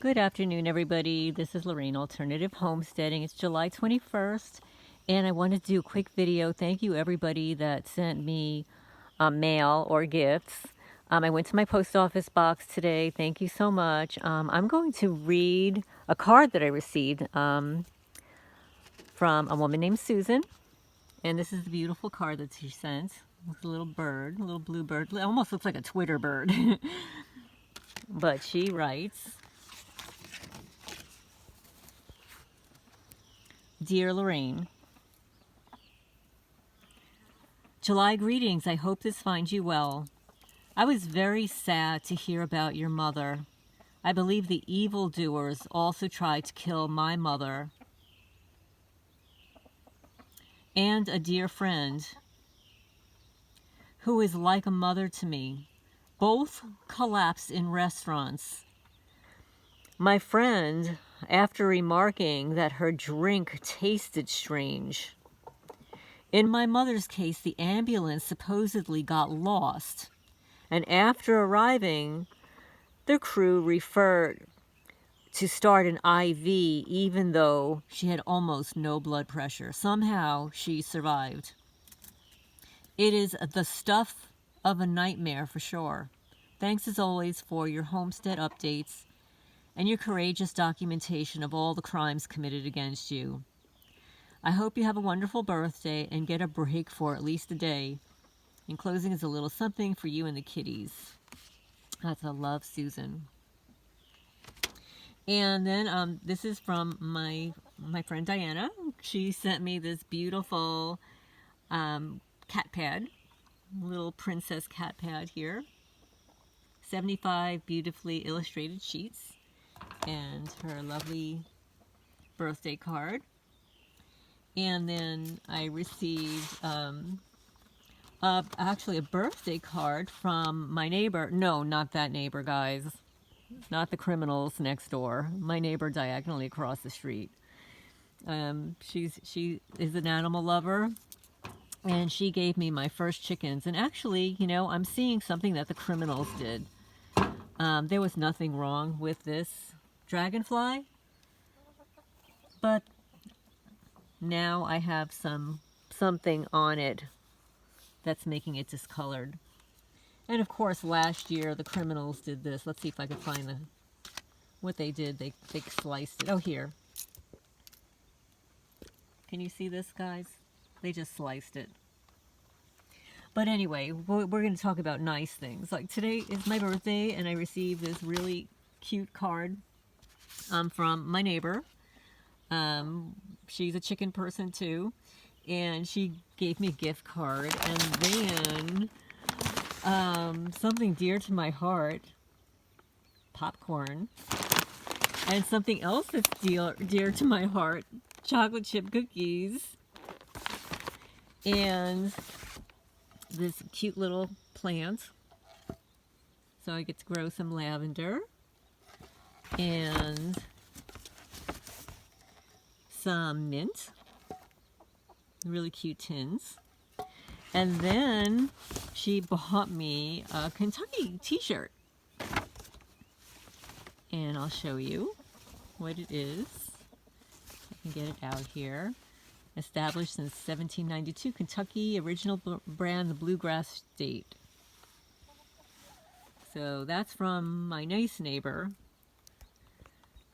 Good afternoon, everybody. This is Lorraine, Alternative Homesteading. It's July 21st, and I want to do a quick video. Thank you, everybody that sent me mail or gifts. I went to my post office box today. Thank you so much. I'm going to read a card that I received from a woman named Susan, and this is the beautiful card that she sent. It's a little bird, a little blue bird. It almost looks like a Twitter bird. But she writes, Dear Lorraine, July greetings. I hope this finds you well. I was very sad to hear about your mother. I believe the evildoers also tried to kill my mother and a dear friend who is like a mother to me. Both collapsed in restaurants. My friend, after remarking that her drink tasted strange. In my mother's case, the ambulance supposedly got lost, and after arriving, the crew referred to start an IV even though she had almost no blood pressure. Somehow she survived. It is the stuff of a nightmare for sure. Thanks as always for your homestead updates and your courageous documentation of all the crimes committed against you. I hope you have a wonderful birthday and get a break for at least a day. In closing is a little something for you and the kitties. That's a love, Susan. And then this is from my friend Diana. She sent me this beautiful cat pad, little princess cat pad here. 75 beautifully illustrated sheets. And her lovely birthday card. And then I received actually a birthday card from my neighbor. No, not that neighbor, guys. Not the criminals next door. My neighbor diagonally across the street. She is an animal lover, and she gave me my first chickens. And actually, you know, I'm seeing something that the criminals did. There was nothing wrong with this dragonfly, but now I have something on it that's making it discolored. And of course, last year the criminals did this. Let's see if I can find what they did. They sliced it. Oh, here. Can you see this, guys? They just sliced it. But anyway, we're going to talk about nice things. Like today is my birthday, and I received this really cute card from my neighbor. She's a chicken person too, and she gave me a gift card. And then something dear to my heart, popcorn, and something else that's dear to my heart, chocolate chip cookies, and this cute little plant. So I get to grow some lavender and some mint, really cute tins. And then she bought me a Kentucky t-shirt, and I'll show you what it is. I can get it out here. Established since 1792, Kentucky, original brand, the Bluegrass State. So that's from my nice neighbor,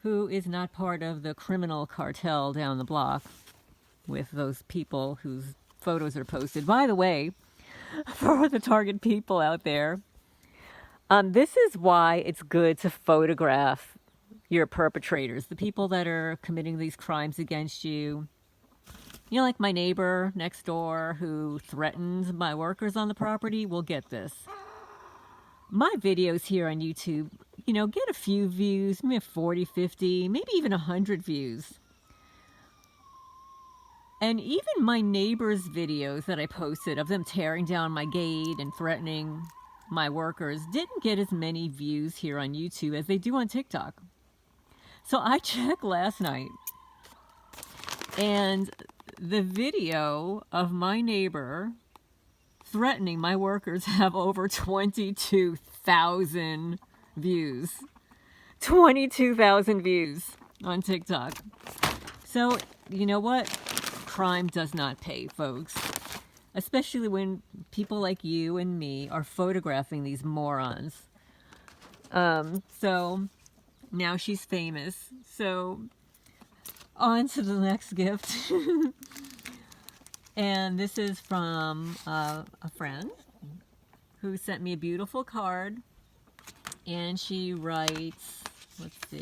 who is not part of the criminal cartel down the block with those people whose photos are posted. By the way, for the target people out there, this is why it's good to photograph your perpetrators, the people that are committing these crimes against you. You know, like my neighbor next door who threatened my workers on the property will get this. My videos here on YouTube, you know, get a few views, maybe 40, 50, maybe even 100 views. And even my neighbor's videos that I posted of them tearing down my gate and threatening my workers didn't get as many views here on YouTube as they do on TikTok. So I checked last night, and the video of my neighbor threatening my workers have over 22,000 views. 22,000 views on TikTok. So, you know what? Crime does not pay, folks. Especially when people like you and me are photographing these morons. So, now she's famous. So, on to the next gift. And this is from a friend who sent me a beautiful card. And she writes, let's see,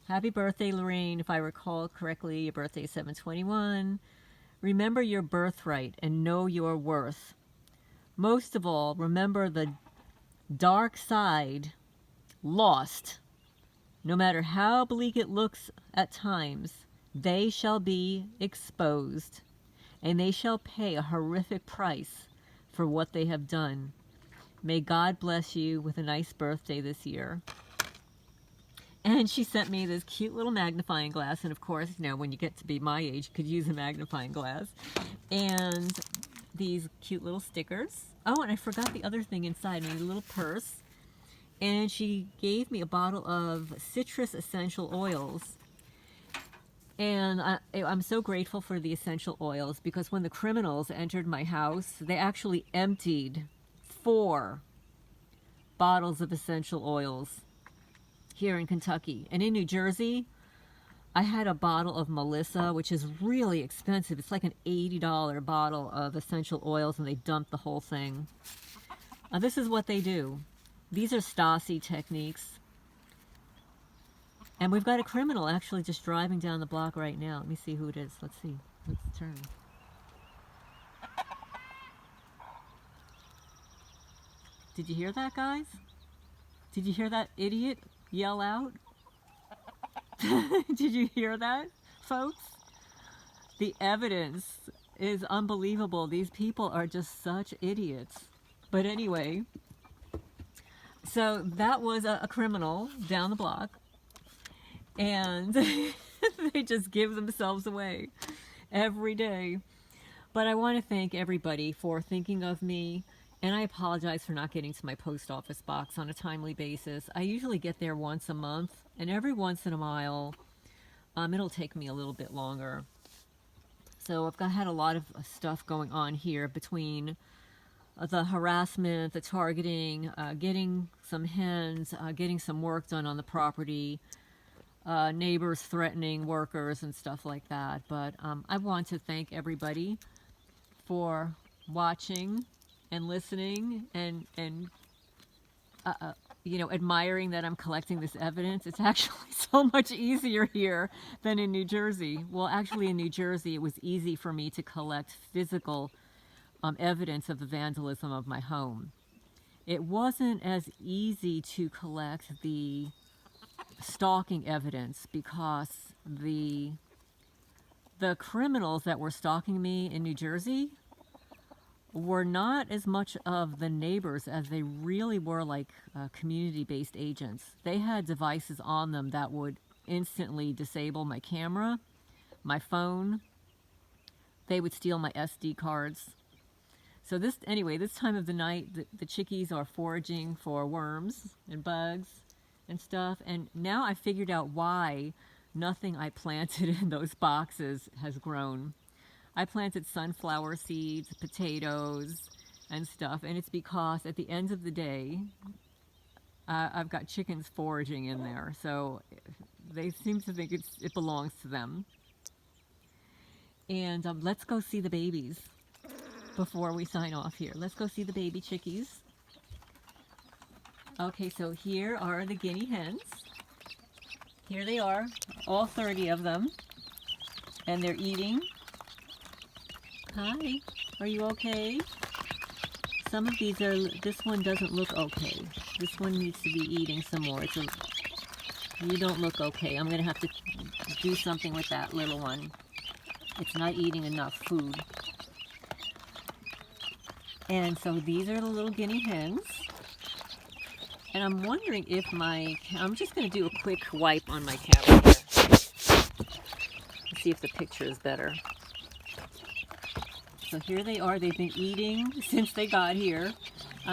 happy birthday, Lorraine. If I recall correctly, your birthday is 7/21. Remember your birthright and know your worth. Most of all, remember the dark side lost. No matter how bleak it looks at times, they shall be exposed, and they shall pay a horrific price for what they have done. May God bless you with a nice birthday this year. And she sent me this cute little magnifying glass. And of course, you know, when you get to be my age, you could use a magnifying glass. And these cute little stickers. Oh, and I forgot the other thing inside me, a little purse. And she gave me a bottle of citrus essential oils. And I'm so grateful for the essential oils because when the criminals entered my house, they actually emptied 4 bottles of essential oils here in Kentucky. And in New Jersey, I had a bottle of Melissa, which is really expensive. It's like an $80 bottle of essential oils, and they dumped the whole thing. This is what they do. These are Stasi techniques. And we've got a criminal actually just driving down the block right now. Let me see who it is. Let's see. Let's turn. Did you hear that, guys? Did you hear that idiot yell out? Did you hear that, folks? The evidence is unbelievable. These people are just such idiots. But anyway, so that was a criminal down the block. And they just give themselves away every day. But I want to thank everybody for thinking of me. And I apologize for not getting to my post office box on a timely basis. I usually get there once a month, and every once in a while, it'll take me a little bit longer. So I've had a lot of stuff going on here between the harassment, the targeting, getting some hens, getting some work done on the property, neighbors threatening workers and stuff like that. But I want to thank everybody for watching and listening and you know, admiring that I'm collecting this evidence. It's actually so much easier here than in New Jersey. Well, actually in New Jersey, it was easy for me to collect physical evidence of the vandalism of my home. It wasn't as easy to collect the stalking evidence because the criminals that were stalking me in New Jersey were not as much of the neighbors as they really were like community-based agents. They had devices on them that would instantly disable my camera, my phone. They would steal my SD cards. So this time of the night, the chickies are foraging for worms and bugs and stuff. And now I figured out why nothing I planted in those boxes has grown. I planted sunflower seeds, potatoes, and stuff, and it's because at the end of the day, I've got chickens foraging in there, so they seem to think it belongs to them. And let's go see the babies before we sign off here. Let's go see the baby chickies. Okay, so here are the guinea hens. Here they are, all 30 of them, and they're eating. Hi, are you okay? Some of these are, this one doesn't look okay. This one needs to be eating some more. You don't look okay. I'm going to have to do something with that little one. It's not eating enough food. And so these are the little guinea hens. And I'm wondering if I'm just going to do a quick wipe on my camera here. Let's see if the picture is better. So here they are. They've been eating since they got here.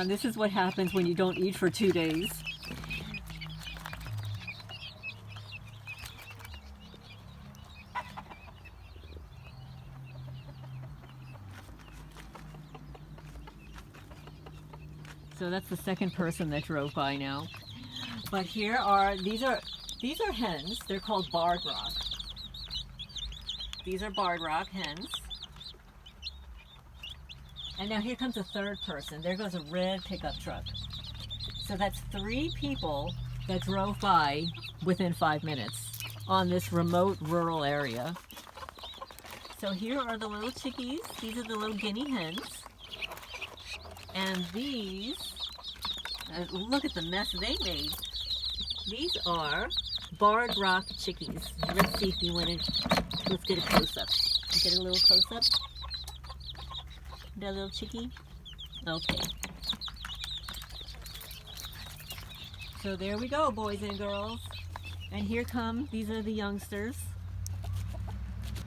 This is what happens when you don't eat for 2 days. So that's the second person that drove by now. But here are, these are hens. They're called barred rock. These are barred rock hens. And now here comes a third person. There goes a red pickup truck. So that's 3 people that drove by within 5 minutes on this remote rural area. So here are the little chickies. These are the little guinea hens. And these, look at the mess they made. These are barred rock chickies. Let's see if you want to, let's get a close-up. Get a little close-up. That little chickie? Okay. So there we go, boys and girls. And here come, these are the youngsters.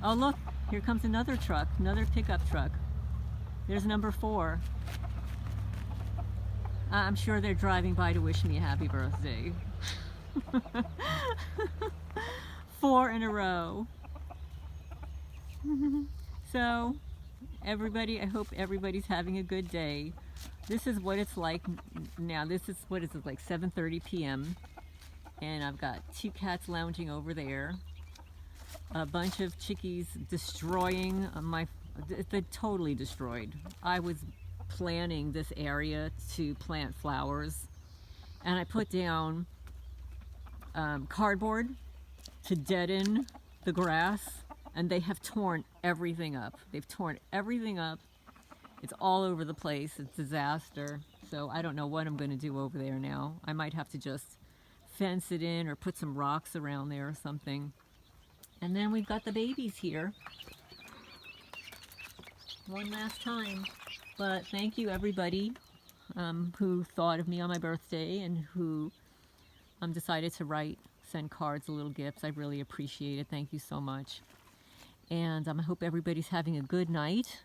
Oh look, here comes another truck, another pickup truck. There's number 4. I'm sure they're driving by to wish me a happy birthday. 4 in a row. So, everybody, I hope everybody's having a good day. This is what it's like now. This is what is it, like 7:30 p.m. And I've got 2 cats lounging over there. A bunch of chickies destroying they're totally destroyed. I was planning this area to plant flowers, and I put down cardboard to deaden the grass, and they have torn everything up. They've torn everything up. It's all over the place. It's a disaster. So I don't know what I'm going to do over there now. I might have to just fence it in or put some rocks around there or something. And then we've got the babies here. One last time. But thank you everybody who thought of me on my birthday and who decided to send cards, little gifts. I really appreciate it. Thank you so much. And I hope everybody's having a good night.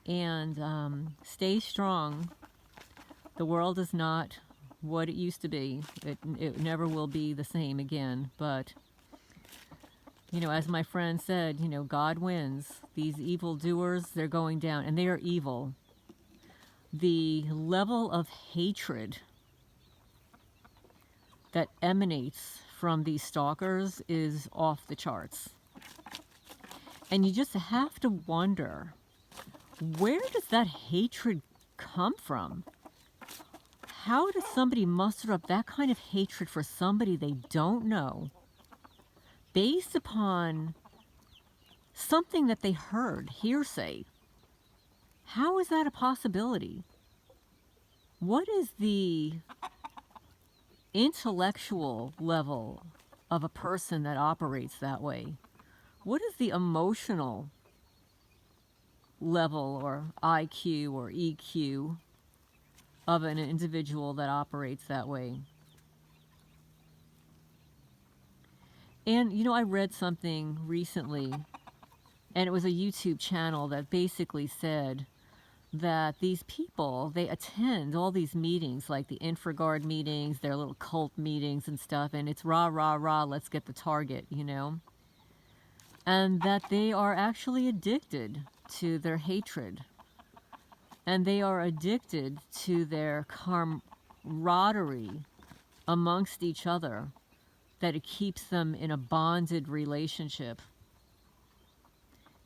And stay strong. The world is not what it used to be. It never will be the same again. But, you know, as my friend said, you know, God wins. These evildoers, they're going down, and they are evil. The level of hatred that emanates from these stalkers is off the charts. And you just have to wonder, where does that hatred come from? How does somebody muster up that kind of hatred for somebody they don't know based upon something that they heard, hearsay? How is that a possibility? What is the intellectual level of a person that operates that way? What is the emotional level or IQ or EQ of an individual that operates that way? And, you know, I read something recently, and it was a YouTube channel that basically said that these people, they attend all these meetings, like the InfraGard meetings, their little cult meetings and stuff, and it's rah, rah, rah, let's get the target, you know? And that they are actually addicted to their hatred. And they are addicted to their camaraderie amongst each other, that it keeps them in a bonded relationship.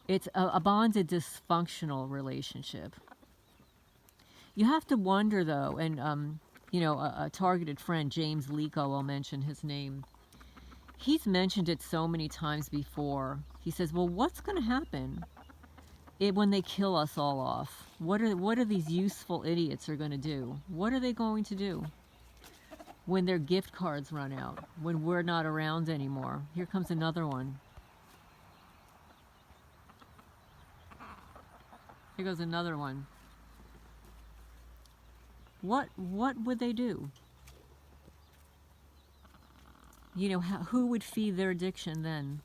It's a bonded, dysfunctional relationship. You have to wonder, though, and, you know, a targeted friend, James Lico, I'll mention his name. He's mentioned it so many times before. He says, well, what's going to happen when they kill us all off? What are these useful idiots are going to do? What are they going to do when their gift cards run out, when we're not around anymore? Here comes another one. Here goes another one. What would they do? You know, who would feed their addiction then?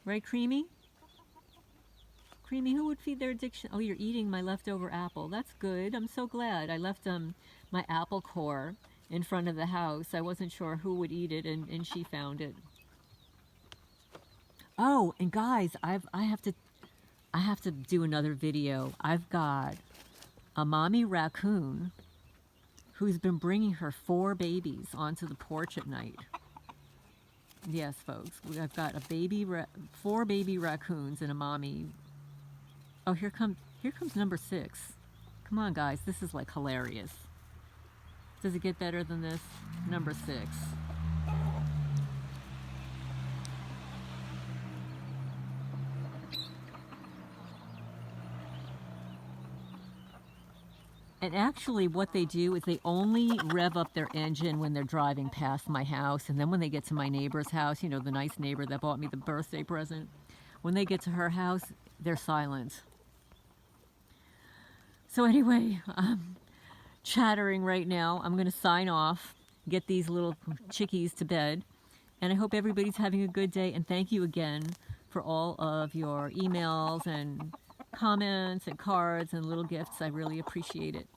Right, Creamy? Creamy, who would feed their addiction? Oh, you're eating my leftover apple. That's good. I'm so glad. I left my apple core in front of the house. I wasn't sure who would eat it, and she found it. Oh, and guys, I have to do another video. I've got a mommy raccoon who's been bringing her 4 babies onto the porch at night. Yes, folks, I've got a 4 baby raccoons and a mommy. Oh, here comes number 6. Come on, guys, this is like hilarious. Does it get better than this? Number 6. And actually what they do is they only rev up their engine when they're driving past my house. And then when they get to my neighbor's house, you know, the nice neighbor that bought me the birthday present, when they get to her house, they're silent. So anyway, I'm chattering right now. I'm going to sign off, get these little chickies to bed. And I hope everybody's having a good day. And thank you again for all of your emails and comments and cards and little gifts. I really appreciate it.